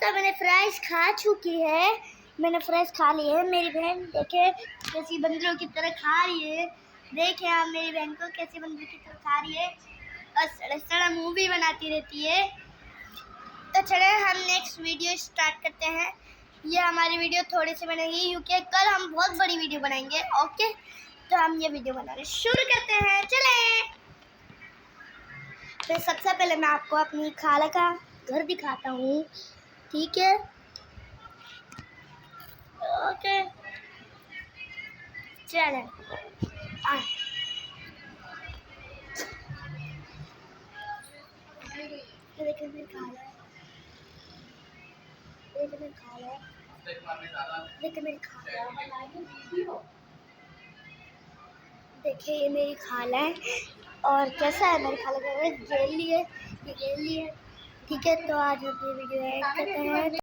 दोस्तों मैंने फ्राइज खा चुकी है, मैंने फ्राइज खा ली है। मेरी बहन देखे कैसी बंदरों की तरह खा रही है। देखे आप मेरी बहन को कैसी बंदरों की तरह खा रही है और सड़ा सड़ा मुँह भी बनाती रहती है। तो चले हम नेक्स्ट वीडियो स्टार्ट करते हैं। ये हमारी वीडियो थोड़ी सी बनेगी क्योंकि कल हम बहुत बड़ी वीडियो बनाएंगे। ओके, तो हम ये वीडियो बनाना शुरू करते हैं। चले तो सबसे पहले मैं आपको अपनी खाला का घर दिखाता हूँ, ठीक है। ओके चले देखिए मेरी खाला है, देखिए मेरी खाला है, देखिए मेरी खाला है, देखिए ये मेरी खाला है। और कैसा है मेरी खाला का घर? जेल ली है, ये जेल ली है, ठीक है। तो आज हम ये वीडियो एड करते हैं।